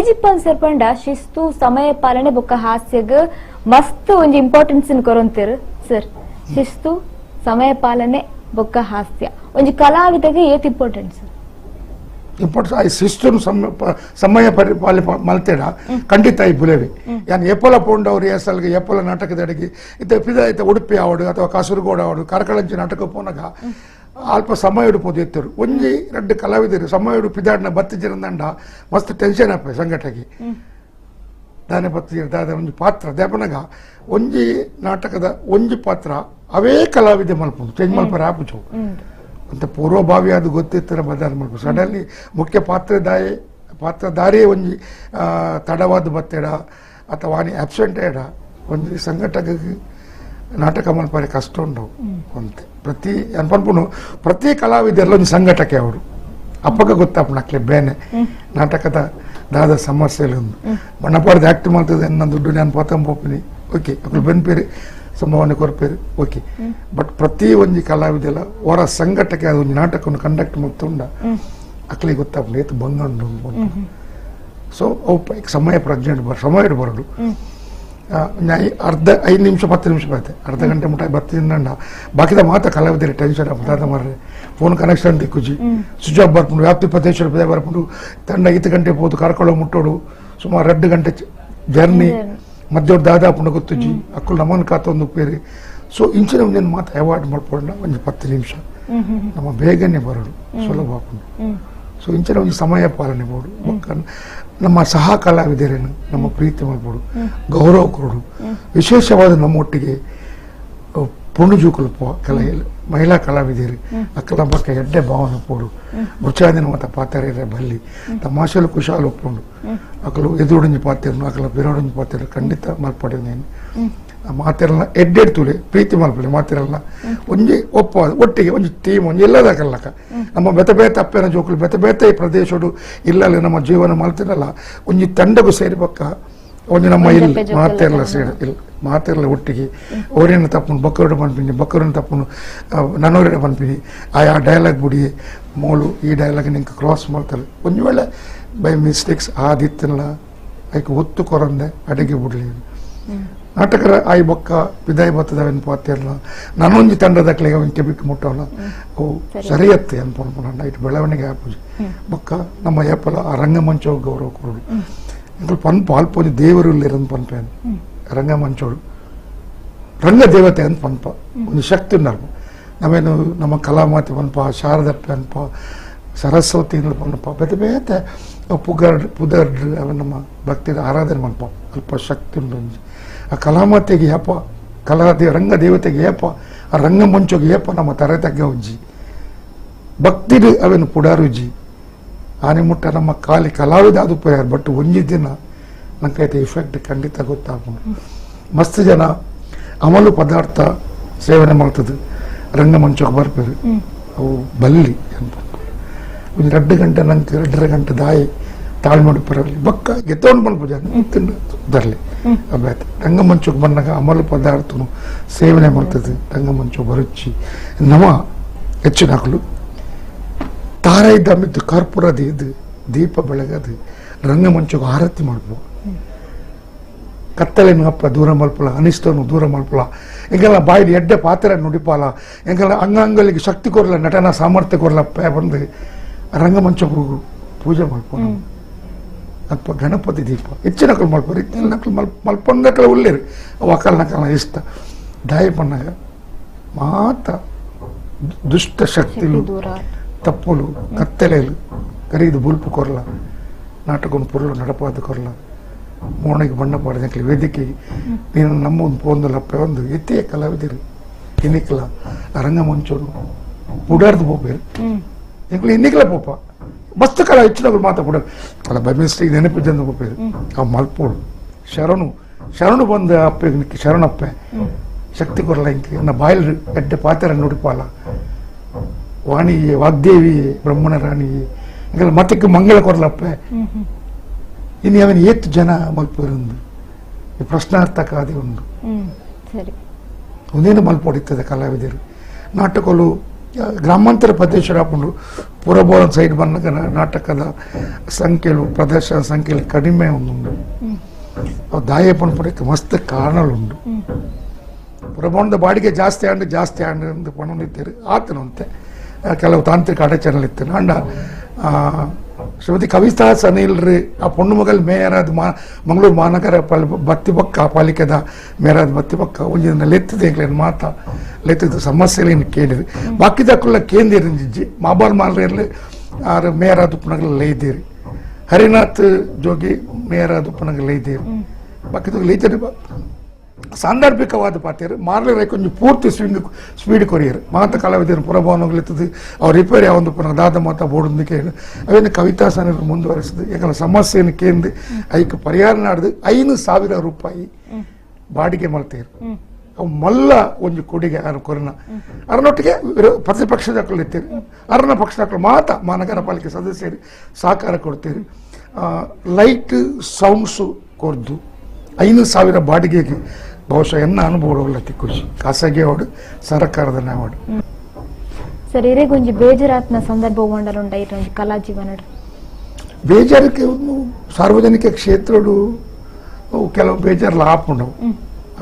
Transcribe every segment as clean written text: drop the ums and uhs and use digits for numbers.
ಏಜಿಪ್ಪನ್ ಸೇರ್ಪಂಡ ಶಿಸ್ತು ಸಮಯ ಪಾಲನೆ ಬೊಕ್ಕ ಹಾಸ್ಯಗ್ ಮಸ್ತ್ ಒಂಜಿ ಇಂಪಾರ್ಟೆನ್ಸ್ ಕೊರೊಂತೀರ್ ಸರ್. ಶಿಸ್ತು ಸಮಯ ಪಾಲನೆ ಬೊಕ್ಕ ಹಾಸ್ಯ ಒಂಜಿ ಕಲಾವಿದಗೆ ಏತ್ ಇಂಪಾರ್ಟೆನ್ಸ್? ಇಂಪಾರ್ಟೆನ್ಸ್ ಆ ಸಿಸ್ಟಮ್ ಸಮಯ ಪರಿಪಾಲ ಮಲ್ತೇಡ ಖಂಡಿತ ಈ ಬುಲೆವಿ ಯಾನ್ ಎಪ್ಪಲ ಪೋಂಡವ್ರು ಎಸಲ್ಗೆ ಎಪ್ಪಲ ನಾಟಕದ ಅಡಿಗೆ ಇತ್ತ ಉಡುಪಿ ಆವಡು ಅಥವಾ ಕಾಸರಗೋಡು ಆವಡು ಕರಕಳಂಚಿ ನಾಟಕ ಪೋನಾಗ ಅಲ್ಪ ಸಮಯ ಉಡುಪೋದು ಎತ್ತರು ಒಂಜಿ ರಡ್ಡು ಕಲಾವಿದರು ಸಮಯ ಉಡು ಪಿದಾಡ್ನ ಬತ್ತಿಜಿರಂದಂಡ ಮಸ್ತ್ ಟೆನ್ಷನ್ ಆಪ ಸಂಘಟಗೆ ದಾನೆ ಬತ್ತಿಜಿರ ದಾದ ಒಂಜಿ ಪಾತ್ರ ದೇಪನಾಗ ಒಂಜಿ ನಾಟಕದ ಒಂಜಿ ಪಾತ್ರ ಅವೇ ಕಲಾವಿದೆ ಮಲ್ಪುದು ಚೇಂಜ್ ಮಲ್ಪರ ಆಪುಚು ಅಂತ ಪೂರ್ವಭಾವಿ ಅದು ಗೊತ್ತಿತ್ತರ ಬದಲು ಮಾಡ್ಬೋದು ಸಡನ್ಲಿ ಮುಖ್ಯ ಪಾತ್ರಧಾರಿಯೇ ಒಂಜಿ ತಡವಾದ ಬತ್ತೆಡ ಅಥವಾ ಆನಿ ಆಬ್ಸೆಂಟ್ ಏಡ ಒಂಜಿ ಸಂಘಟಕ ನಾಟಕ ಮಲ್ಪರೆ ಕಷ್ಟ ಉಂಡವು ಅಂತೆ ಪ್ರತಿ ಅನ್ಪನ್ಪುನು ಪ್ರತಿ ಕಲಾವಿದರೆಲ್ಲ ಒಂದು ಸಂಘಟಕ್ಕೆ ಅವರು ಅಪ್ಪಗ ಗೊತ್ತಾಪು ಅಕ್ಲೆ ಬೇನೆ ನಾಟಕದ ದಾದ ಸಮಸ್ಯೆಲು ಬಣ್ಣಪಾಡ್ದು ಆಕ್ಟ್ ಮಾಡ್ತದೆ ನನ್ನ ದುಡ್ಡು ನಾನು ಪೋತಂಪೋಪಿನಿ ಓಕೆ ಅಕ್ಲು ಬೆನ್ಪೇರಿ ಸಂಭಾವನೆ ಕೊರಪೇರು ಓಕೆ ಬಟ್ ಪ್ರತಿ ಒಂಜಿ ಕಲಾವಿದೆಲ್ಲ ಅವರ ಸಂಘಟಕ್ಕೆ ಅದು ಒಂದು ನಾಟಕವನ್ನು ಕಂಡಕ್ಟ್ ಮಾಡ್ತುಂಡ ಅಕ್ಲಿಗೆ ಗೊತ್ತಾಗ್ಲಿ ಏತು ಬಂಗಂಡು ಸೊ ಅವು ಸಮಯ ಪ್ರಜ್ಞೆ ಸಮಯ ಬರಡು ಅರ್ಧ 5 ನಿಮಿಷ 10 ನಿಮಿಷ ಬರುತ್ತೆ ಅರ್ಧ ಗಂಟೆ ಮುಟ್ಟ ಬರ್ತಿದ್ದಂಡ ಬಾಕಿದ ಮಾತ್ರ ಕಲಾವಿದರಿಗೆ ಟೆನ್ಷನ್ ಆಗ್ತದೆ ಮಾರ್ರೆ ಫೋನ್ ಕನೆಕ್ಷನ್ ದಿಕ್ಕುಜಿ ಸ್ವಿಚ್ ಆಫ್ ಬರ್ಪುಂಡು ವ್ಯಾಪ್ತಿ 15 ರೂಪಾಯಿ ಬರ್ಪುಂಡು ತಂಡ 5 ಗಂಟೆ ಹೋದು ಕರ್ಕೊಳ್ಳೋ ಮುಟ್ಟೋಡು ಸುಮಾರು 2 ಗಂಟೆ ಜರ್ನಿ ಮಧ್ಯವರ್ ದಾದಾಪುಂಡ ಗೊತ್ತುಜಿ ಅಕ್ಕಳು ನಮ್ಮನ್ ಕಾತೊಂದು ಉಪ್ಪೇರಿ ಸೊ ಇಂಚಿನ ಒಂದೇನು ಮಾತು ಅವಾಯ್ಡ್ ಮಾಡ್ಕೊಂಡ ಒಂದು 10 ನಿಮಿಷ ನಮ್ಮ ಬೇಗನೆ ಬರೋಡು ಸುಲಭ ಹಾಕೊಂಡು ಸೊ ಇಂಚಿನ ಒಂದು ಸಮಯ ಪಾಲನೆ ಮಾಡು ನಮ್ಮ ಸಹ ಕಲಾವಿದರೇನು ನಮ್ಮ ಪ್ರೀತಿ ಮಾಡ್ಬೋದು ಗೌರವ ಕೊಡು ವಿಶೇಷವಾದ ನಮ್ಮೊಟ್ಟಿಗೆ ಪುಣುಜುಕಲು ಮಹಿಳಾ ಕಲಾವಿದರು ಅಕ್ಕಲ ಪಕ್ಕ ಎಡ್ಡೆ ಭಾವನೆ ಪೋಡು ಮುಚಾದಿನ ಮತ ಪಾತ್ರ ಬಲ್ಲಿ ತಮಾಷೆಲು ಕುಶಾಲು ಒಪ್ಪುಂಡು ಅಕ್ಕಲು ಎದುರುಡಿಂಜಿ ಪಾತ್ರನು ಅಕ್ಕಲ ಬಿರೋಡಿಂಜಿ ಪಾತ್ರ ಖಂಡಿತ ಮಲ್ಪಡಿದ್ದೇನೆ ಮಾತೆಲ್ಲ ಎಡ್ಡೆಡ್ ತುಲೆ ಪ್ರೀತಿ ಮಲ್ಪಡೆ ಮಾತಿರಲ್ಲ ಒಂಜಿ ಒಪ್ಪ ಒಟ್ಟಿಗೆ ಒಂಜಿ ಟೀಮ್ ಒಂಜಿ ಎಲ್ಲದಕ್ಕಲ್ಲಕ ನಮ್ಮ ಬೆತ ಬೇತ ಅಪ್ಪೇನ ಜೋಕುಲು ಬೆತ ಬೇತ ಈ ಪ್ರದೇಶಡು ಇಲ್ಲಲ್ಲಿ ನಮ್ಮ ಜೀವನ ಮಲ್ತಿರಲ್ಲ ಒಂಜಿ ತಂಡಗೂ ಸೇರಿಬಕ್ಕ ಒಂಜಿ ನಮ್ಮ ಇಲ್ಲಿ ಮಾತೆಲ್ಲ ಸೇರಿ ಇಲ್ಲ ಮಾತೆಲ್ಲ ಒಟ್ಟಿಗೆ ಅವರೇನ ತಪ್ಪು ಬಕ್ಕರುಡು ಪನ್ಪಿನಿ ಬಕ್ಕರನ್ನು ತಪ್ಪು ನನ್ನೂರಿನ ಪನ್ಪಿನಿ ಆ ಡೈಲಾಗ್ ಬುಡಿ ಮೂಳು ಈ ಡೈಲಾಗ್ ನಿಂಗೆ ಕ್ರಾಸ್ ಮಾಡ್ತಾರೆ ಒಂದು ವೇಳೆ ಬೈ ಮಿಸ್ಟೇಕ್ಸ್ ಆದಿತ್ತಲ್ಲ ಅದಕ್ಕೆ ಒತ್ತು ಕೊರಂದೆ ಅಡಿಗೆ ಬಿಡ್ಲಿ ನಾಟಕರ ಆಯ್ ಬೊಕ್ಕ ವಿದಾಯ ಬರ್ತದವೆನ್ ಪಾತಿರಲ್ಲ ನಾನೊಂಜಿ ತಂಡದಕ್ಲೆಗೆ ಒಂಕೆ ಬಿಟ್ಟು ಮುಟ್ಟವಲ್ಲ ಅವು ಸರಿಯತ್ತೆ ಅನ್ಪೊಂಡು ಇಟ್ಟು ಬೆಳವಣಿಗೆ ಆಪುಜಿ ಬೊಕ್ಕ ನಮ್ಮ ಏಪಲ ಆ ರಂಗಮಂಚ ಗೌರವ ಕೊಡು ಇಂಕಲು ಪನ್ಪ ಅಲ್ಪೊಂದು ದೇವರು ಇಲ್ಲಿರಂದು ಪನ್ಪೇನು ರಂಗಮಂಚೋಡು ರಂಗ ದೇವತೆ ಅಂತ ಪನ್ಪ ಒಂದು ಶಕ್ತಿ ಉಂಡಲ್ಪ ನಾವೇನು ನಮ್ಮ ಕಲಾಮಾತಿ ಪನ್ಪ ಶಾರದಪ್ಪೆ ಅನ್ಪ ಸರಸ್ವತಿ ಪನ್ಪ ಬೇತೆ ಬೇತೆ ಪುದರ್ಡ್ ಅವ ನಮ್ಮ ಭಕ್ತಿ ಆರಾಧನೆ ಪನ್ಪ ಅಲ್ಪ ಶಕ್ತಿ ಉಂಟು ಆ ಕಲಾಮಾತೆಗೆ ಏಪ ರಂಗ ದೇವತೆಗೆ ಏಪ ಆ ರಂಗಮಂಚೋಗೆ ಏಪ ನಮ್ಮ ತರತೆಗೆ ಉಜ್ಜಿ ಭಕ್ತಿಡು ಅವೇನು ಪುಡಾರುಜಿ ಆನೆ ಮುಟ್ಟ ನಮ್ಮ ಕಾಲಿ ಕಲಾವಿದ ಅದು ಉಪಯೋಗ ಬಟ್ ಒಂಜಿ ದಿನ ನಂಗೈತೆ ಇಫೆಕ್ಟ್ ಖಂಡಿತ ಗೊತ್ತಾಗ್ಬೋದು ಮಸ್ತ್ ಜನ ಅಮಲು ಪದಾರ್ಥ ಸೇವನೆ ಮಾಡ್ತದೆ ರಂಗಮಂಚಕ್ಕೆ ಬರ್ಪೇರು ಅವು ಬಲ್ಲಿ ಅಂತ ಒಂದು 2 ಗಂಟೆ ನಂಗೆ 2.5 ಗಂಟೆ ದಾಯಿ ತಾಳ್ಮಡಿ ಪರಲಿ ಬಕ್ಕ ಗೆತ್ತೊಂಡು ಮಲ್ಪುಜ ತಿಂದು ಬರಲಿ ಅಭ್ಯಾತ ರಂಗಮಂಚಕ್ಕೆ ಬಂದಾಗ ಅಮಲು ಪದಾರ್ಥನು ಸೇವನೆ ಮಾಡ್ತದೆ ರಂಗಮಂಚ ಬರುಚಿ ನಮ ಹೆಚ್ಚಿನ ಹಾಕಲು ತಾರ ಇದ್ದಮಿದ್ದು ಕರ್ಪೂರದ ಇದು ದೀಪ ಬೆಳಗದು ರಂಗಮಂಚಕ್ಕೆ ಆರತಿ ಮಾಡ್ಬೋದು ಕತ್ತಲೆನು ಅಪ್ಪ ದೂರ ಮಲ್ಪಲ ಅನಿಷ್ಟನು ದೂರ ಮಲ್ಪಲ ಎಂಗೆಲ್ಲ ಬಾಯಿಲಿ ಎಡ್ಡೆ ಪಾತ್ರ ನುಡಿಪಾಲ ಎಂಗೆಲ್ಲ ಅಂಗಾಂಗಲಿಗೆ ಶಕ್ತಿ ಕೊರಲ ನಟನ ಸಾಮರ್ಥ್ಯ ಕೊರಲ ಬಂದು ರಂಗಮಂಚಕ್ಕೆ ಪೂಜೆ ಮಾಡ್ಕೊಂಡು ಅಪ್ಪ ಗಣಪತಿ ದೀಪ ಹೆಚ್ಚಿನ ನಕಲು ಮಲ್ಪರು ಇತ್ತೆಲ್ಲ ನಕಲು ಮಲ್ಪಂದಕಲ ಉಳ್ಳೇರು ಅವು ಅಕಲ್ ನಕಲ ಇಷ್ಟ ದಾಯ ಪಣ್ಣಾಗ ಮಾತ ದುಷ್ಟ ಶಕ್ತಿಲು ತಪ್ಪುಲು ಕತ್ತಲೆಲು ಕರೀದು ಬುಲ್ಪು ಕೊರಲ ನಾಟಕ ಪುರಲು ನಡಪಾದ ಕೊರಲ ಮೋಣಿಗೆ ಬಣ್ಣ ಪಾಡಿದಕ್ಕೆ ವೇದಿಕೆಗೆ ನೀನು ನಮ್ಮ ಒಂದು ಪೋಂದಲಪ್ಪ ಒಂದು ಎತ್ತೆಯ ಕಲಾವಿದರು ಇನ್ನಿಕಲ ರಂಗಮಂಚೋಡು ಪುಡಾರ್ದು ಹೋಗ್ಬೇರು ಎಂಕ್ಳು ಇನ್ನಿಕಲ ಪೋಪ ಮಸ್ತ್ ಕಲ ಹೆಚ್ಚಿನಗಳು ಮಾತಾ ಪುಡ ಅಲ್ಲ ಬೈ ಮಿಸ್ಟೇಕ್ ನೆನಪಿದ್ದಂದು ಹೋಗ್ಬೇರು ಅವು ಮಲ್ಪೋಡು ಶರಣು ಬಂದ ಅಪ್ಪೆ ಶರಣಪ್ಪೆ ಶಕ್ತಿ ಕೊರಲ ಇಂಕ ನನ್ನ ಬಾಯಲ್ಲಿ ಎಡ್ಡೆ ಪಾತ್ರ ನುಡಿಪಾಲ ವಾಣಿಯೇ ವಾಗ್ದೇವಿಯೇ ಬ್ರಹ್ಮಣ ರಾಣಿಯೇ ಇಂಕಲ್ಲ ಮತ್ತಕ್ಕೆ ಮಂಗಳ ಕೊರಲಪ್ಪೆ ಇನ್ನು ಅವನು ಏತ್ ಜನ ಮಲ್ಪೊಂದು ಪ್ರಶ್ನಾರ್ಥಕ ಅದೇ ಒಂದು ಒಂದೇನು ಮಲ್ಪೊಡಿತದೆ ಕಲಾವಿದರು ನಾಟಕಲು ಗ್ರಾಮಾಂತರ ಪ್ರದೇಶ ಹಾಕೊಂಡು ಪುರಬೋನ ಸೈಡ್ ಬಂದಾಗ ನಾಟಕದ ಸಂಖ್ಯೆಲು ಪ್ರದರ್ಶನ ಸಂಖ್ಯೆಲು ಕಡಿಮೆ ಉಂಟು ಅವು ದಾಯ ಪಣಪಡಕ್ಕೆ ಮಸ್ತ್ ಕಾರಣಗಳುಂಟು ಪುರಬೋಣದ ಬಾಡಿಗೆ ಜಾಸ್ತಿ ಆಂಡು ಪಣದಿದ್ದೀರಿ ಆತನಂತೆ ಕೆಲವು ತಾಂತ್ರಿಕ ಅಡಚಣೆ ಇತ್ತು ಅಂಡ ಶ್ರೀಮತಿ ಕವಿತಾ ಸನಿಲ್ರಿ ಆ ಪೊಣ್ಣು ಮಗಲ್ ಮೇಯರಾದ ಮಂಗಳೂರು ಮಹಾನಗರ ಬತ್ತಿ ಪಕ್ಕ ಪಾಲಿಕೆದ ಮೇಯರಾದ ಬತ್ತಿ ಪಕ್ಕ ಒಂದಿನ ಲೆತ್ತದ ಮಾತಾ ಲೆತ್ತದ ಸಮಸ್ಯೆಗಳನ್ನು ಕೇಳಿರಿ ಬಾಕಿದಕ್ಕಲ್ಲ ಕೇಂದ್ರಿಜ್ಜಿ ಮಾಬಾಲ್ ಮಾಲ್ರಿ ಆರು ಮೇಯರಾದ ಉಪ್ಪನಗಲ್ ಲೈದ್ದೀರಿ ಹರಿನಾಥ್ ಜೋಗಿ ಮೇಯರಾದ ಉಪ್ಪನಗಲ್ ಲೈದ್ದೀರಿ ಬಾಕಿದ ಲೈತರಿ ಸಾಂದರ್ಭಿಕವಾದ ಪಾತ್ಯರು ಮಾರ್ಲರ ಕೊಂಚ ಪೂರ್ತಿ ಸ್ಪೀಡ್ ಕೊರಿಯರು ಮಾತ ಕಲಾವಿದರು ಪುರಭವನಗಳಿರ್ತದೆ ಅವ್ರು ರಿಪೇರಿ ಒಂದು ಪುನಃ ದಾದ ಮಾತ ಬೋರ್ಡ್ ಕೇಳಿ ಅವೇನು ಕವಿತಾ ಸನಿರು ಮುಂದುವರಿಸಿದೆ ಯಾಕಂದ್ರೆ ಸಮಸ್ಯೆಯನ್ನು ಕೇಂದ್ರ ಐಕ್ ಪರಿಹಾರ ನಾಡ್ದು 5,000 ರೂಪಾಯಿ ಬಾಡಿಗೆ ಮಲ್ತೇರು ಅವು ಮಲ್ಲ ಒಂದು ಕೊಡುಗೆ ಯಾರು ಕೊರೋನಾ ಅರನೊಟ್ಟಿಗೆ ಪ್ರತಿಪಕ್ಷದ ಇರ್ತೀರಿ ಅರನ ಪಕ್ಷದ ಮಾತ ಮಹಾನಗರ ಪಾಲಿಕೆ ಸದಸ್ಯರು ಸಹಕಾರ ಕೊಡ್ತೀರಿ ಲೈಟ್ ಸೌಂಡ್ಸು ಕೊರ್ದು 5,000 ಬಾಡಿಗೆಗೆ ಬಹುಶಃ ಎನ್ನ ಅನುಭವಗಳತಿ ಖುಷಿ ಖಾಸಗಿ ಅವಾರ್ಡ್ ಸರ್ಕಾರದ ಅವಾರ್ಡ್ ಸರ್ ಇರೇಗೊಂಜಿ ಬೇಜಾರಾತ್ನ ಸಂದರ್ಭ ಉಂಡಲುಂಡ ಇರೊಂಜಿ ಕಲಾ ಜೀವನ ಬೇಜಾರಕ್ಕೆ ಸಾರ್ವಜನಿಕ ಕ್ಷೇತ್ರಡು ಕೆಲವು ಬೇಜಾರ್ಲ ಆಪುಂಡವು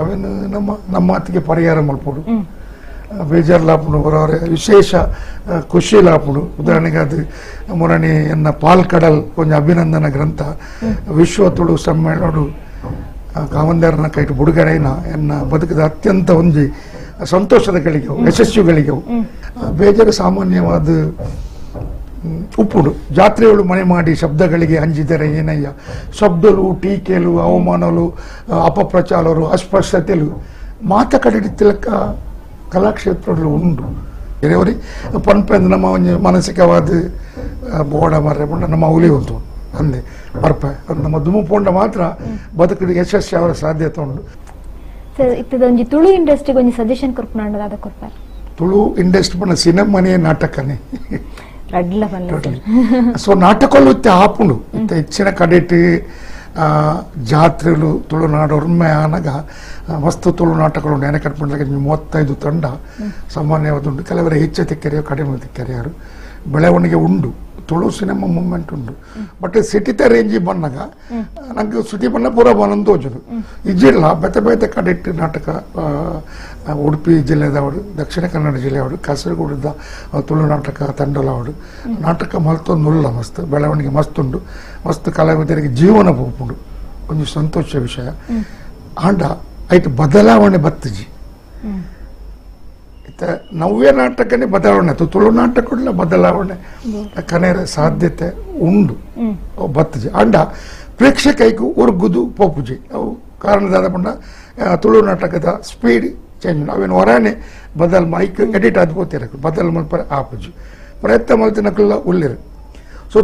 ಅವೇನು ನಮ್ಮ ಮಾತಿಗೆ ಪರಿಹಾರ ಮಲ್ಪಡು ಬೇಜಾರ್ಲ ಆಪುಂಡು ಬರೋರೆ ವಿಶೇಷ ಖುಷಿಲ ಆಪುಂಡು ಉದಾಹರಣೆಗೆ ಅದು ಮೊರಣಿ ಎನ್ನ ಪಾಲ್ಕಡಲ್ ಕೊಂಚ ಅಭಿನಂದನ ಗ್ರಂಥ ವಿಶ್ವ ತುಳು ಸಮ್ಮೇಳನ ಕಾವಂದಾರನ ಕೈಟು ಬುಡುಗಡೆನ ಎನ್ನ ಬದುಕದ ಅತ್ಯಂತ ಒಂಜಿ ಸಂತೋಷದ ಗಳಿಗೆವು ಯಶಸ್ಸುಗಳಿಗೆವು ಬೇಜಾರು ಸಾಮಾನ್ಯವಾದ ಉಪ್ಪುಡು ಜಾತ್ರೆಗಳು ಮನೆ ಮಾಡಿ ಶಬ್ದಗಳಿಗೆ ಅಂಜಿದರೆ ಏನಯ್ಯ ಶಬ್ದಲು ಟೀಕೆಲು ಅವಮಾನಲು ಅಪಪ್ರಚಾರರು ಅಸ್ಪೃಶ್ಯತೆಲು ಮಾತ ಕಡಿಡಿ ತಿಲಕ ಕಲಾಕ್ಷೇತ್ರಗಳು ಉಂಡು ಬೇರೆಯವರಿ ಪನ್ಪೆಂದು ನಮ್ಮ ಒಂದು ಮಾನಸಿಕವಾದ ಬೋಡ ಮರ್ರೆ ನಮ್ಮ ಹುಲಿ ಉಂಟು ಅಂದೆ ಪರ್ಪ ನಮ್ಮ ದುಮು ಪೋಂಡ ಮಾತ್ರ ಬದುಕಿಗೆ ಯಶಸ್ಸು ಅವರ ಸಾಧ್ಯತೆ ಉಂಟು ಸರ್ ಇತ್ತದೊಂಜಿ ತುಳು ಇಂಡಸ್ಟ್ರಿಗೆ ಒಂಜಿ ಸಜೆಷನ್ ಕೊರ್ಪುನಾಂಡ ಅದ ಕೊರ್ಪಾರ ತುಳು ಇಂಡಸ್ಟ್ರಿ ಪಂಡ ಸಿನಿಮಾನೇ ನಾಟಕನೇ ರಡ್ಲ ಬಲ್ಲ ಸೊ ನಾಟಕಗಳು ಆಪುಂಡು ಹೆಚ್ಚಿನ ಕಡೆಟ್ ಜಾತ್ರೆಲು ತುಳುನಾಡು ಒಮ್ಮೆ ಆನಾಗ ಮಸ್ತ್ ತುಳು ನಾಟಕಗಳು ನೆನೆ ಕಟ್ಕೊಂಡಾಗ 35 ತಂಡ ಸಾಮಾನ್ಯವಾದುಂಟು ಕೆಲವರ ಹೆಚ್ಚು ತಿಕ್ಕರೆಯೋ ಕಡಿಮೆ ತಿಕ್ಕರೆಯಾರು ಬೆಳವಣಿಗೆ ಉಂಡು ತುಳು ಸಿನಿಮಾ ಮೂಮೆಂಟ್ ಉಂಟು ಬಟ್ ಸಿಟಿತ ರೇಂಜಿ ಬಂದಾಗ ನಂಗೆ ಸಿಟಿ ಬಣ್ಣ ಪೂರ ಬನಂದು ತೋಜುದು ಇಜಿಲ್ಲ ಬೇತೆ ಕಡೆಟ್ ನಾಟಕ ಉಡುಪಿ ಜಿಲ್ಲೆದವಡು ದಕ್ಷಿಣ ಕನ್ನಡ ಜಿಲ್ಲೆಯವರು ಕಾಸರಗೋಡದ ತುಳು ನಾಟಕ ತಂಡಲವಡು ನಾಟಕ ಮಲ್ತೊಂದುಲ್ಲ ಮಸ್ತ್ ಬೆಳವಣಿಗೆ ಮಸ್ತ್ ಉಂಡು ಮಸ್ತ್ ಕಲಾವಿದರಿಗೆ ಜೀವನ ಪೋಪುಂಡು ಒಂದು ಸಂತೋಷ ವಿಷಯ ಆಂಡ ಐಟ್ ಬದಲಾವಣೆ ಬತ್ತಜಿ ನವ್ಯ ನಾಟಕನೇ ಬದಲಾವಣೆ ತುಳು ನಾಟಕ ಬದಲಾವಣೆ ಕನೆರ ಸಾಧ್ಯತೆ ಉಂಡು ಬತ್ತಜಿ ಅಂಡ ಪ್ರೇಕ್ಷಕೈಗೂ ಒರ್ಗುದು ಪೋಪುಜಿ ಅವು ಕಾರಣದಾದ ಪಂಡ ತುಳು ನಾಟಕದ ಸ್ಪೀಡ್ ಚೇಂಜ್ ಅವೇನು ಹೊರನೆ ಬದಲ್ ಮೈಕ್ ಎಡಿಟ್ ಆದ್ಬೋತಿರಕು ಬದಲ್ ಮಲ್ಪರೆ ಆಪುಜಿ ಪ್ರಯತ್ನ ಮಲ್ತಿನಕಲ್ಲ ಉಳ್ಳಿರು ಸೊ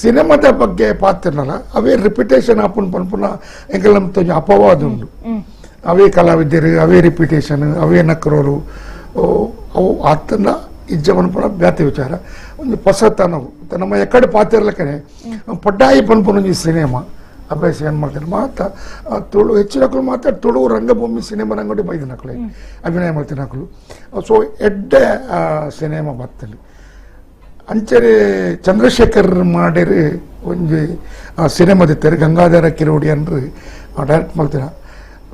ಸಿನಿಮಾದ ಬಗ್ಗೆ ಪಾತ್ರನಲ್ಲ ಅವೇ ರಿಪಿಟೇಷನ್ ಆಪುನ್ ಪನ್ಪುನ ಎಂಗೆಲ್ಲ ಅಪವಾದ ಉಂಡು ಅವೇ ಕಲಾವಿದರು ಅವೇ ರಿಪಿಟೇಷನ್ ಅವೇ ನಕರೋರು ಅವು ಆತನ ಇಜ್ಜವನ ಪುನಃ ಬ್ಯಾತಿ ವಿಚಾರ ಒಂದು ಹೊಸತನವು ನಮ್ಮ ಎಕಡೆ ಪಾತಿರ್ಲಕ್ಕನೆ ಪಡ್ಡಾಯಿ ಪನ್ಪುನೊಂಜಿ ಸಿನಿಮಾ ಅಭ್ಯಾಸ ಏನು ಮಾಡ್ತಾರೆ ಮಾತ ತುಳು ಹೆಚ್ಚಿನಕಲು ಮಾತ್ರ ತುಳು ರಂಗಭೂಮಿ ಸಿನಿಮಾ ರಂಗಡಿ ಬೈದಿನಕಲು ಅಭಿನಯ ಮಾಡ್ತಿನಕಲು ಸೊ ಎಡ್ಡೆ ಸಿನಿಮಾ ಬರ್ತದೆ ಅಂಚನೆ ಚಂದ್ರಶೇಖರ್ ಮಾಡಿರಿ ಒಂಜಿ ಸಿನಿಮಾದಿತ್ತಾರೆ ಗಂಗಾಧರ ಕಿರೋಡಿ ಅನ್ರಿ ಡೈರೆಕ್ಟ್ ಮಾಡ್ತೀರ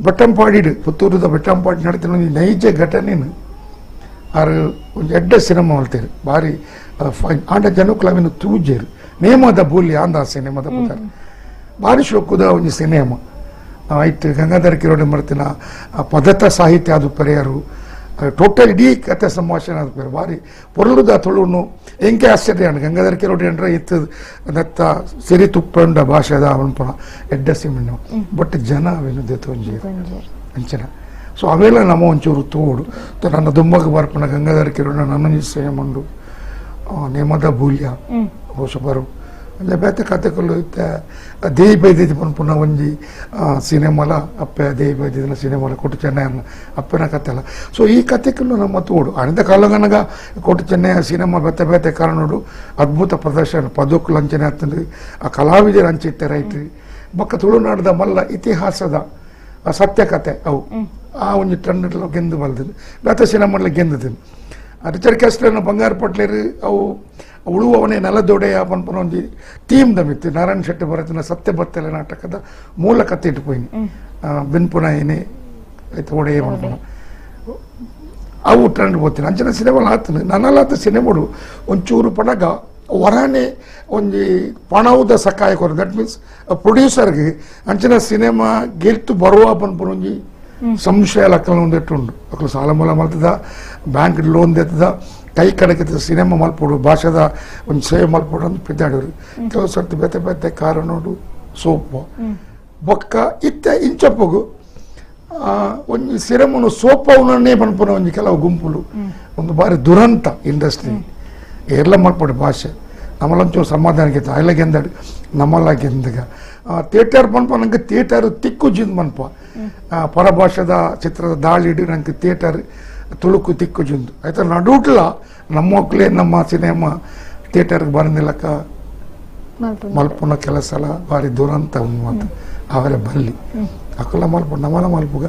ಬೆಟ್ಟಂಪಾಡಿಡು ಪುತ್ತೂರದ ಬೆಟ್ಟಂಪಾಡಿ ನಡೀತಿನ ಒಂದು ನೈಜ ಘಟನೆನು ಆರು ಒಂದು ಎಡ್ಡೆ ಸಿನಿಮಾ ಮಾಡ್ತೀರಿ ಭಾರಿ ಫೈನ್ ಆಂಡ ಜನಕ್ಲವಿನ ತೂಜೇರು ನೇಮದ ಬೂಲಿ ಆಂದ ಸಿನಿಮಾದ ಪುತ್ತಾರ ಭಾರಿ ಶೋಕುದ ಒಂದು ಸಿನಿಮಾ ಆಯ್ತು ಗಂಗಾಧರ ಕಿರೋಡಿ ಮಾಡ್ತಿನ ಪದತ ಸಾಹಿತ್ಯ ಅದು ಪರಿಯಾರು ಟೋಟಲ್ ಇಡೀ ಕಥೆ ಸಂಭಾಷಣೆ ಅದು ಬೇರೆ ಭಾರಿ ಪೊರ್ಲುದ ತುಳುನು ಎಂಕೆ ಆಶ್ಚರ್ಯ ಗಂಗಾಧರ ಕಿರೋಡಿ ಅಂದ್ರೆ ಇತ್ತು ದತ್ತ ಸಿರಿ ತುಪ್ಪಂಡ ಭಾಷೆದ ಅವನ್ಪಣ ಎಡ್ಡ ಸಿಮೆಣ್ಣು ಬಟ್ ಜನ ಅವೇನು ದೇತೊಂಜಿ ಅಂಚನ ಸೊ ಅವೆಲ್ಲ ನಮ್ಮ ಒಂಚೂರು ತೋಡು ನನ್ನ ದುಂಬಗೆ ಬರ್ಪಣ ಗಂಗಾಧರ ಕಿರೋಡ ನನ್ನ ಸೇಮಂಡು ನೇಮದ ಬೂಲ್ಯ ಬಹುಶಃ ಬರು ಅಂದ್ರೆ ಬೇತೆ ಕಥೆಗಳು ದೇವಿ ಬೈದಿದ್ದು ಪುನಃ ಒಂಜಿ ಸಿನಿಮಾಲ ಅಪ್ಪೆ ದೇವಿ ಬೈದಿದ್ದ ಸಿನಿಮಾಲ ಕೊಟ್ಟು ಚೆನ್ನೈ ಅಪ್ಪನ ಕಥೆ ಅಲ್ಲ ಸೊ ಈ ಕಥೆಗಳು ನಮ್ಮ ತೋಡು ಅನಿತ ಕಾಲಗನಗ ಕೊಟ್ಟು ಚೆನ್ನೈ ಸಿನಿಮಾ ಬೇತೆ ಕಾರಣೋಡು ಅದ್ಭುತ ಪ್ರದರ್ಶನ ಪದಕ್ಕೂ ಲಂಚನೆ ಆಗ್ತದೆ ಆ ಕಲಾವಿದರು ಹಂಚಿತ್ತೆ ರೈಟ್ರಿ ಬಕ್ಕ ತುಳುನಾಡದ ಮಲ್ಲ ಇತಿಹಾಸದ ಸತ್ಯ ಕಥೆ ಅವು ಆ ಒಂದು ಟ್ರೆಂಡ್ ಗೆಂದು ಬಲ್ದಿದ್ದು ಬೇತೆ ಸಿನಿಮಾಲ ಗೆಂದಿದ್ದೀನಿ ರಿಚರ್ಡ್ ಕ್ಯಾಸ್ಟ್ಲರ್ನ ಬಂಗಾರ ಪಟ್ಲೇರು ಅವು ಉಳುವವನೇ ನೆಲದೊಡೆಯ ಪನ್ಪನ ಒಂದು ಥೀಮ್ ದಮಿತ್ತು ನಾರಾಯಣ ಶೆಟ್ಟಿ ಬರೆದಿನ ಸತ್ಯ ಬತ್ತಲೆ ನಾಟಕದ ಮೂಲ ಕತೆ ಇಟ್ಟುಪೋಯಿನಿ ಬೆನ್ಪುನ ಏನೇ ಆಯ್ತು ಒಡೆಯ ಪನ್ಪನ ಅವು ಟ್ರೆಂಡ್ పోతుంది ಅಂಚನ ಸಿನಿಮಾಲು ಆತನು ನನ್ನಲಾತ ಸಿನಿಮಾಡು ಒಂಚೂರು ಪಡಗ ಹೊರನೆ ಒಂದು ಪಣವುದ ಸಹಾಯ ಕೊರ ದಟ್ ಮೀನ್ಸ್ ಪ್ರೊಡ್ಯೂಸರ್ಗೆ ಅಂಚನ ಸಿನಿಮಾ ಗೆಲ್ತು ಬರುವ ಪನ್ಪನ ಒಂಜಿ ಸಂಶಯ ಲಕ್ಕಲ ಒಂದು ಎಟ್ಟುಂಡು ಅಕ್ಕಲು ಸಾಲ ಮೂಲ ಮಲ್ತದ ಬ್ಯಾಂಕ್ ಲೋನ್ ತೆತ್ತದ ಕೈ ಕಡಕಿದ ಸಿನಿಮಾ ಮಲ್ಪೋಡು ಭಾಷೆದ ಒಂದು ಸೇವೆ ಮಲ್ಪೋಡು ಅಂತ ಪಿದ್ದಾಡೋರು ಕೆಲವು ಸರ್ತಿ ಬೆತೆ ಬೆತೆ ಕಾರಣೋಡು ಸೋಪು ಬೊಕ್ಕ ಇತ್ತೆ ಇಂಚಪ್ಪಗು ಒಂದು ಸಿನಿಮಾನು ಸೋಪವನ್ನೇ ಪನ್ಪುನ ಒಂದು ಕೆಲವು ಗುಂಪುಲು ಒಂದು ಬಾರಿ ದುರಂತ ಇಂಡಸ್ಟ್ರಿ ಎಲ್ಲ ಮಲ್ಪೋಡು ಭಾಷೆ ನಮ್ಮಲ್ಲಂಚೂರು ಸಮಾಧಾನಕ್ಕೆ ಅಯ್ಲಗೆಂದಾಡು ನಮ್ಮಲ್ಲಾಗೆಂದಾಗ ಥಿಯೇಟರ್ ಪನ್ಪ ನಂಗೆ ಥಿಯೇಟರ್ ತಿಕ್ಕುಜಿಂದ್ ಮನ್ಪ ಪರಭಾಷೆದ ಚಿತ್ರದ ದಾಳಿಡು ನಂಗೆ ಥಿಯೇಟರ್ ತುಳುಕು ತಿಕ್ಕುಜಿಂದು ಆಯ್ತಾ ನಡುಟ್ಲ ನಮ್ಮ ಮಕ್ಕಳೇ ನಮ್ಮ ಸಿನಿಮಾ ಥಿಯೇಟರ್ಗೆ ಬಂದಿಲ್ಲಕ್ಕ ಮಲ್ಪುನ ಕೆಲಸ ಎಲ್ಲ ಭಾರಿ ದುರಂತ ಒಂದು ಮಾತು ಅವೆಲ್ಲ ಬಲ್ಲಿ ಅಕ್ಕಲ್ಲ ಮಲ್ಪು ನಮ್ಮಲ್ಲ ಮಲ್ಪುಗ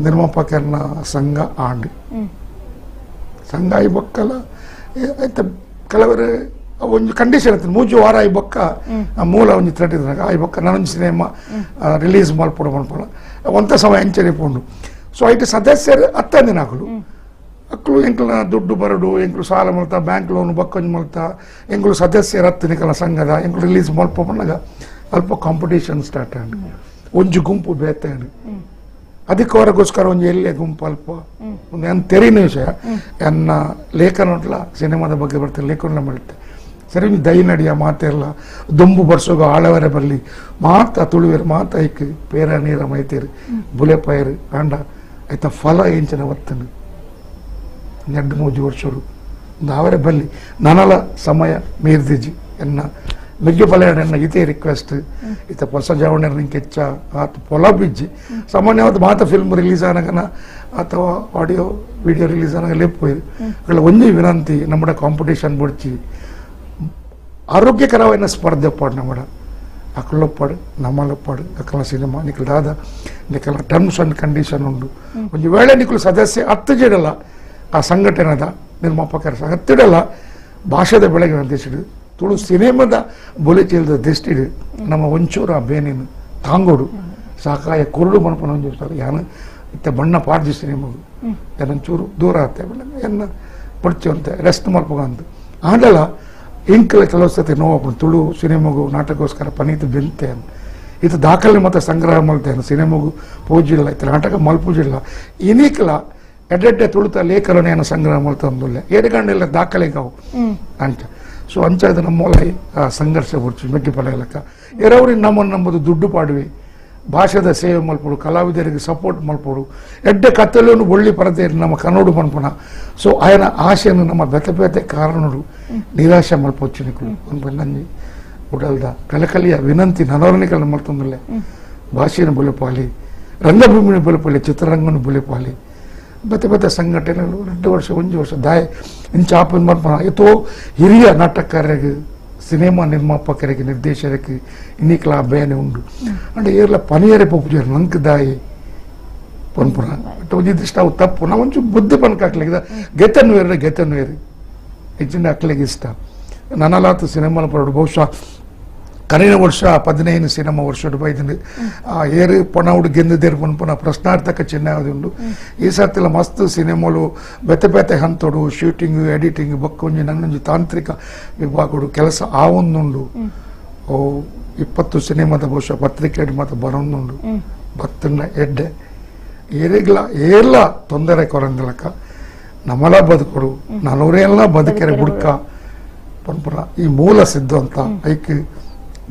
ನಿರ್ಮಾಪಕರನ್ನ ಸಂಘ ಆಂಡು ಸಂಘ ಈ ಬೊಕ್ಕಲ್ಲ ಆಯ್ತ ಕೆಲವರು ಒಂದು ಕಂಡೀಷನ್ ಇರ್ತದೆ ಮೂಜು ವಾರ ಈ ಬೊಕ್ಕ ಮೂಲ ಒಂದು ಥ್ರೆಡ್ ಇದ್ರಾಗ ಈ ಬೊಕ್ಕ ನಾನೊಂದು ಸಿನಿಮಾ ರಿಲೀಸ್ ಮಲ್ಪೊಡು ಮಲ್ಪೊಡ ಒಂಥ ಸಮಯ ಎಂಚನೆ ಪೋಂಡು ಸೊ ಐಟು ಸದಸ್ಯರು 10 ದಿನ ಅಕ್ಕಳು ಎಂಕ್ಲ ದುಡ್ಡು ಬರಡು ಎಂಕ್ಲು ಸಾಲ ಮಲ್ತ ಬ್ಯಾಂಕ್ ಲೋನ್ ಬಕ್ಕೊಂಜ್ ಮಲ್ತ ಎಂಕ್ಲು ಸದಸ್ಯರು 10 ನಿಕಲ ಸಂಘದ ಎಂಕ್ಲು ರಿಲೀಸ್ ಮಲ್ಪ ಬಂದಾಗ ಅಲ್ಪ ಕಾಂಪಿಟೇಷನ್ ಸ್ಟಾರ್ಟ್ ಆಂಡು ಒಂಜು ಗುಂಪು ಬೇತಾಂಡು ಅದಕ್ಕೆ ಹೊರಗೋಸ್ಕರ ಒಂದು ಎಲ್ಲೇ ಗುಂಪು ಅಲ್ಪ ಒಂದು ಏನು ತೆರಿನ ವಿಷಯ ಎನ್ನ ಲೇಖನ ಉಂಟ್ಲ ಸಿನಿಮಾದ ಬಗ್ಗೆ ಬರ್ತದೆ ಲೇಖನ ಮಾಡುತ್ತೆ ಸರಿ ಒಂದು ದೈ ನಡಿಯ ಮಾತೆಲ್ಲ ದುಂಬು ಬರ್ಸೋಗ ಆಳವರೆ ಬರಲಿ ಮಾತ ತುಳುವೇರು ಮಾತ ಐಕ್ ಪೇರ ನೀರ ಮೈತೇರು ಬುಲೆ ಪೈರು ಆಂಡ ಆಯ್ತ ಫಲ ಎಂಚಿನ ಒತ್ತನು 2-3 ವರ್ಷರು ಒಂದು ಅವರೇ ಬಲ್ಲಿ ನನಲ ಸಮಯ ಮೀರ್ದಿಜಿ ಎನ್ನ ಮೆಗ್ಗಿ ಪಲೆಯಡ ಎನ್ನ ಇದೇ ರಿಕ್ವೆಸ್ಟ್ ಇತ್ತ ಹೊಸ ಜಾವಣೆ ಕೆಚ್ಚ ಆತ ಪೊಲ ಬಿಜ್ಜಿ ಸಾಮಾನ್ಯವಾದ ಮಾತ ಫಿಲ್ಮ್ ರಿಲೀಸ್ ಆನಾಗನ ಅಥವಾ ಆಡಿಯೋ ವಿಡಿಯೋ ರಿಲೀಸ್ ಆನಾಗ ಲೇಪೋಯ್ದು ಅక్కడ ಒಂದೇ ವಿನಂತಿ ನಮ್ಮ ಕಾಂಪಿಟೇಷನ್ ಬಿಡ್ಚಿ ಆರೋಗ್ಯಕರವಾದ ಸ್ಪರ್ಧೆ ಪಾಡು ನಮ್ಮ ಅಕ್ಕಳೊಪ್ಪಾಡು ನಮ್ಮಲೊಪ್ಪಾಡು ಅಕ್ಕಲ ಸಿನಿಮಾ ನಿಖಲ್ದಾದ ನಿಖಲ ಟರ್ಮ್ಸ್ ಅಂಡ್ ಕಂಡೀಷನ್ ಉಂಡು ಒಂದು ವೇಳೆ ನಿಖಲು ಸದಸ್ಯ 10 ಜಡಲ್ಲ ಆ ಸಂಘಟನೆದ ನಿರ್ಮಾಪಕರ ಹತ್ತಿಡಲ್ಲ ಭಾಷೆದ ಬೆಳಗ್ಗೆ ಅಂತಿಸಿಡು ತುಳು ಸಿನಿಮಾದ ಬೊಲೆ ಚೀಲದ ದೃಷ್ಟಿಡು ನಮ್ಮ ಒಂಚೂರು ಆ ಬೇನೇನು ತಾಂಗೋಡು ಸಾಕಾಯ ಕುರುಡು ಮನಪನ ಒಂಚೂರು ಯಾನು ಇತ್ತ ಬಣ್ಣ ಪಾಡ್ಜಿ ಸಿನಿಮಾಗು ಏನೊಂಚೂರು ದೂರ ಆಗುತ್ತೆ ಎನ್ನ ಪಡ್ಚು ಅಂತ ರೆಸ್ಟ್ ಮಲ್ಪಗ ಅಂತ ಆಡಲ್ಲ ಇಂಕಲ ಕೆಲವು ಸತಿ ನೋವು ತುಳು ಸಿನಿಮಾಗು ನಾಟಕಗೋಸ್ಕರ ಪನೀತು ಬೆಂತೆ ಅಂತ ಇದು ದಾಖಲೆ ಮತ್ತು ಸಂಗ್ರಹ ಮಲ್ತೇನು ಸಿನಿಮಾಗು ಪೂಜಿಲ್ಲ ಇತ್ತು ನಾಟಕ ಮಲ್ಪೂಜಿಲ್ಲ ಇನ್ನೀಕಲ ಎಡ್ಡೆಡ್ಡೆ ತುಳುತ ಲೇಖರನೇನು ಸಂಗ್ರಹ ಮಲ್ತಂದುಲ್ಲೆ ಏಡುಗಂಡೆಲ್ಲ ದಾಖಲೆಗಾವು ಅಂಚ ಸೊ ಅಂಚದು ನಮ್ಮ ಸಂಘರ್ಷ ಬರ್ಚು ಮೆಗ್ಗಿ ಪಲೆಯಲಕ್ಕ ಎರವ್ರಿಗೆ ನಮ್ಮನ್ನು ನಂಬುದು ದುಡ್ಡು ಪಾಡುವೆ ಭಾಷೆದ ಸೇವೆ ಮಲ್ಪಡು ಕಲಾವಿದರಿಗೆ ಸಪೋರ್ಟ್ ಮಲ್ಪಡು ಎಡ್ಡೆ ಕತ್ತಲೆಯನ್ನು ಒಳ್ಳಿ ಪರದೆ ನಮ್ಮ ಕನ್ನಡ ಮನ್ಪುನ ಸೊ ಆಯನ ಆಶೆಯನ್ನು ನಮ್ಮ ಬೆತೆ ಕಾರಣರು ನಿರಾಶೆ ಮಲ್ಪೊಚ್ಚು ನಿಕ್ಕಳು ಒಂದು ನಂಜಿ ಉಡಲ್ದ ಕಲಕಲಿಯ ವಿನಂತಿ ನನವರ್ಣಿಕలను ಮಲ್ತಂದುಲ್ಲೆ ಭಾಷೆಯನ್ನು ಬುಲೆಪಾಲಿ ರಂಗಭೂಮಿನ ಬುಲೆಪಾಲಿ ಚಿತ್ರರಂಗನ ಬುಲೆಪಾಲಿ ಬೆತೆ ಸಂಘಟನೆಗಳು 2 ವರ್ಷ 1 ವರ್ಷ ದಾಯ ಇಂಚಾಪನ್ ಮಲ್ಪನ ಎತ್ತೋ ಹಿರಿಯ ನಾಟಕಕಾರರಿಗೆ ಸಿನಿಮಾ ನಿರ್ಮಾಪಕರಿಗೆ ನಿರ್ದೇಶಕರಿಗೆ ಇನ್ನಿಕ್ಲ ಬೇನೆ ಉಂಡು ಅಂದ್ರೆ ಏರ್ಲ ಪನಿಯರೆ ಪೊಪ್ಪುಜಾರು ನಂಗೆ ದಾಯಿ ಪನ್ಪುನ ಒಂದಿಷ್ಟ ಅವು ತಪ್ಪು ನಾವು ಒಂಚೂರು ಬುದ್ಧಿ ಪನ್ಕ ಹಾಕ್ಲಿಕ್ಕೆ ಗೆತನ್ನು ಏರಿ ಹೆಚ್ಚಿನ ಹಾಕ್ಲಿಕ್ಕೆ ಇಷ್ಟ ನನ್ನಲಾತು ಸಿನಿಮಾನ ಪರೋಡು ಬಹುಶಃ ಕರೆಯ ವರ್ಷ 15 ಸಿನಿಮಾ ವರ್ಷ ಬೈದಿನಿ ಏರು ಪೊಣವುಡು ಗೆಂದಿದ್ದೇರು ಪನ್ಪುನ ಪ್ರಶ್ನಾರ್ಥಕ ಚಿಹ್ನೆ ಯಾವುದುಂಡು ಈ ಸರ್ತಿಲ ಮಸ್ತ್ ಸಿನಿಮಾಲು ಬೆತೆ ಹಂತೋಡು ಶೂಟಿಂಗ್ ಎಡಿಟಿಂಗ್ ಬಕ್ಕೊಂಜಿ ನನ್ನೊಂಜಿ ತಾಂತ್ರಿಕ ವಿಭಾಗಡು ಕೆಲಸ ಆವೊಂದುಂಡು 20 ಸಿನಿಮಾದ ಬಹುಶಃ ಪತ್ರಿಕೆ ಮಾತ್ರ ಬರೋಂದುಂಡು ಬತ್ತನ್ನ ಎಡ್ಡೆ ಏರಿಗ್ಲ ಏರ್ಲ ತೊಂದರೆ ಕೊರಂದಿಲಕ ನಮ್ಮಲ ಬದುಕೊಡು ನನ್ನೂರೆಲ್ಲ ಬದುಕೆರೆ ಬುಡ್ಕ ಪನ್ಪುನ ಈ ಮೂಲ ಸಿದ್ಧಾಂತ ಐಕ್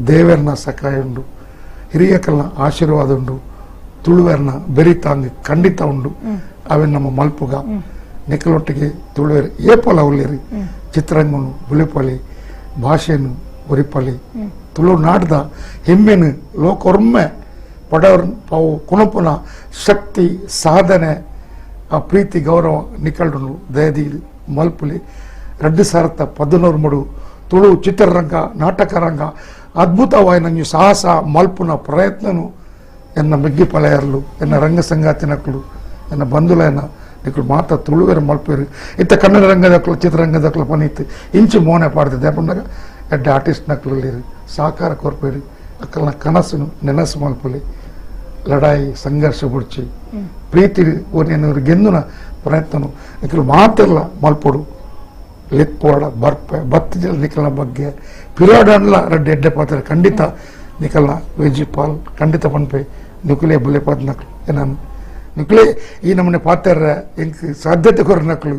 ದೇವರನ್ನ ಸಹಾಯ ಉಂಡು ಹಿರಿಯಕಲ್ನ ಆಶೀರ್ವಾದ ಉಂಡು ತುಳುವೆರ್ನ ಬೆರಿತಾಂಗ್ ಖಂಡಿತ ಉಂಡು ಅವೇ ನಮ್ಮ ಮಲ್ಪುಗ ನಿಖಲೊಟ್ಟಿಗೆ ತುಳುವೆರು ಏಪಲ ಉಳ್ಳೇರಿ ಚಿತ್ರರಂಗನು ಬುಲಿಪಲಿ ಭಾಷೆನು ಉರಿಪಲಿ ತುಳು ನಾಡ್ದ ಹೆಮ್ಮೆನು ಲೋಕೊರ್ಮೆ ಪಡವರ್ ಪಾವು ಕುಣಪುನ ಶಕ್ತಿ ಸಾಧನೆ ಆ ಪ್ರೀತಿ ಗೌರವ ನಿಕಲ್ಡು ದಯದಿ ಮಲ್ಪುಲಿ 2013 ಮಡು ತುಳು ಚಿತ್ರರಂಗ ನಾಟಕ ರಂಗ ಅದ್ಭುತವಾದ ಸಾಹಸ ಮಲ್ಪುನ ಪ್ರಯತ್ನನು ಎನ್ನ ಮೆಗ್ಗಿ ಪಳೆಯರ್ಲು ಎನ್ನ ರಂಗ ಸಂಗಾತಿನಕ್ಕಳು ಎನ್ನ ಬಂಧುಲೈನ ನಿಕುಲು ಮಾತ ತುಳುವೆರ ಮಲ್ಪೇರು ಇತ್ತ ಕನ್ನಡ ರಂಗದಕ್ಕಲು ಚಿತ್ರರಂಗದಕ್ಕಲು ಪನೀತ್ ಇಂಚು ಮೋನೆ ಪಾಡ್ತಿದ್ದೆ ಅಪ್ಪಂದಾಗ ಎಡ್ಡೆ ಆರ್ಟಿಸ್ಟ್ ನಕ್ಕಲಿರು ಸಾಕಾರ ಕೊರ್ಪೇರು ಅಕ್ಕಲ್ನ ಕನಸು ನೆನಸು ಮಲ್ಪಲಿ ಲಡಾಯಿ ಸಂಘರ್ಷ ಬುಡ್ಚಿ ಪ್ರೀತಿ ಒನ್ನೇನವ್ರು ಗೆಂದುನ ಪ್ರಯತ್ನ ನಿಕಲು ಮಾತೆಲ್ಲ ಮಲ್ಪೊಡು ಲೆತ್ಪೋಡ ಬರ್ಪೆ ಬತ್ತು ಜಲ ನಿಕಲ್ನ ಬಗ್ಗೆ ಪಿರಾಡನ್ಲ ರೆಡ್ಡೆ ಎಡ್ಡೆ ಪಾತ್ರ ಖಂಡಿತ ನಿಕಲ್ನ ವೆಜಿಪಾಲ್ ಖಂಡಿತ ಪನ್ಪೆ ನಿಕುಲೇ ಬುಲೆ ಪಾದ ನಕ್ಲು ಏನಾನು ನಿಕುಲೇ ಈ ನಮ್ಮನೆ ಪಾತ್ರ ಎಂಕ್ ಸಾಧ್ಯತೆ ಕೊರ ನಕ್ಲು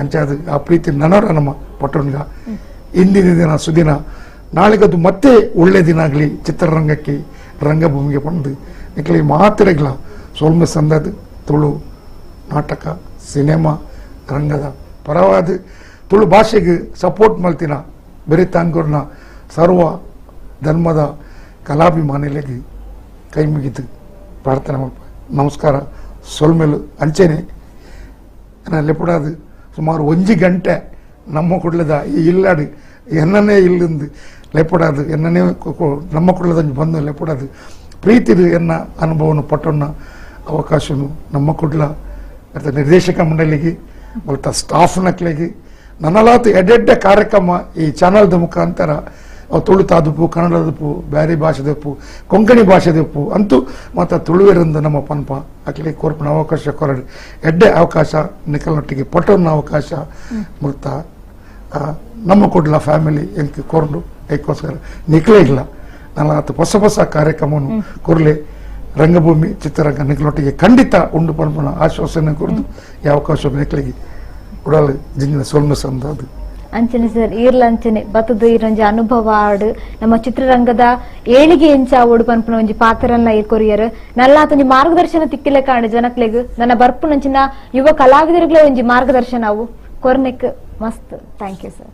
ಅಂಚಾದ ಆ ಪ್ರೀತಿ ನನರ ನಮ್ಮ ಪಟ್ಟಣಗ ಇಂದಿನ ದಿನ ಸುದಿನ ನಾಳೆಗದು ಮತ್ತೆ ಒಳ್ಳೆ ದಿನ ಆಗಲಿ ಚಿತ್ರರಂಗಕ್ಕೆ ರಂಗಭೂಮಿಗೆ ಬಂದು ನಿಕಲಿ ಮಾತಿರಗಿಲ್ಲ ಸೋಲ್ಮೆ ಸಂದದ ತುಳು ನಾಟಕ ಸಿನಿಮಾ ರಂಗದ ಪರವಾದ ತುಳು ಭಾಷೆಗೆ ಸಪೋರ್ಟ್ ಮಲ್ತಿನ ಬೆರಿತಾಂಗೂರ್ನ ಸರ್ವ ಧರ್ಮದ ಕಲಾಭಿಮಾನಿಗಳಿಗೆ ಕೈ ಮುಗಿದು ಪ್ರಾರ್ಥನೆ ಮಾಡ್ಪ ನಮಸ್ಕಾರ ಸೊಲ್ಮೆಲು ಅಂಚೆನೆ ಲೆಪುಡಾದು ಸುಮಾರು 1 ಗಂಟೆ ನಮ್ಮ ಕುಡ್ಲದ ಈ ಇಲ್ಲಾಡು ಎನ್ನನೇ ಇಲ್ಲಿಂದು ಲೆಪುಡಾದು ಎನ್ನನೇ ನಮ್ಮ ಕುಡ್ಲದ ಬಂದು ಲೆಪುಡಾದು ಪ್ರೀತಿದು ಎನ್ನ ಅನುಭವನು ಪಟ್ಟಣ ಅವಕಾಶನು ನಮ್ಮ ಕುಡ್ಲ ನಿರ್ದೇಶಕ ಮಂಡಳಿಗೆ ಮತ್ತು ಸ್ಟಾಫ್ ನಕ್ಲಿಗೆ ನನ್ನಲಾತು ಎಡ್ಡೆಡ್ಡೆ ಕಾರ್ಯಕ್ರಮ ಈ ಚಾನಲ್ದ ಮುಖಾಂತರ ತುಳು ತಾದುಪ್ಪು ಕನ್ನಡದಪ್ಪು ಬ್ಯಾರಿ ಭಾಷೆದಪ್ಪು ಕೊಂಕಣಿ ಭಾಷೆದಪ್ಪು ಅಂತೂ ಮತ್ತು ತುಳುವೆರಂದು ನಮ್ಮ ಪನ್ಪ ಅಕ್ಲಿ ಕೋರ್ಪಿನ ಅವಕಾಶ ಕೊರಡು ಎಡ್ಡೆ ಅವಕಾಶ ನಿಕಲ್ನೊಟ್ಟಿಗೆ ಪಟ್ಟಣ ಅವಕಾಶ ಮುಕ್ತ ನಮ್ಮ ಕುಡ್ಲ ಫ್ಯಾಮಿಲಿ ಎಂಕ್ ಕೊರಡು ಏಕೋಸ್ಕರ ನಿಕಲೇ ಇಲ್ಲ ನನ್ನಲಾತು ಹೊಸ ಕಾರ್ಯಕ್ರಮವನ್ನು ಕೊರ್ಲೆ ರಂಗಭೂಮಿ ಚಿತ್ರರಂಗ ನಿಕಲೊಟ್ಟಿಗೆ ಖಂಡಿತ ಉಂಡು ಪನ್ಪನ ಆಶ್ವಾಸನೆ ಕೊರದು ಈ ಅವಕಾಶ ನಿಕಲಿಗೆ ಉಡಲು ಜಿಂಜಿನ ಸೋಲ್ಮೆ ಸಂದಾದು ಅಂಚನೆ ಸರ್ ಈರ್ಲಂಚನೆ ಬತ್ತದು ಇರಂಜಿ ಅನುಭವ ಆಡು ನಮ್ಮ ಚಿತ್ರರಂಗದ ಏಳಿಗೆ ಎಂಚ ಓಡು ಪನ್ಪುನ ಒಂಜಿ ಪಾತ್ರನ್ನ ಕೊರಿಯರ್ ನಲ್ಲಾತೊಂಜಿ ಮಾರ್ಗದರ್ಶನ ತಿಕ್ಕಿಲೆ ಕಾಂಡ ಜನಕ್ಲೆಗ್ ನನ್ನ ಬರ್ಪುನಂಚಿನ ಯುವ ಕಲಾವಿದರಿಗ್ಲೇ ಒಂಜಿ ಮಾರ್ಗದರ್ಶನ ಅವು ಕೊರ್ನೆಕ್ ಮಸ್ತ್ ಥ್ಯಾಂಕ್ ಯು ಸರ್.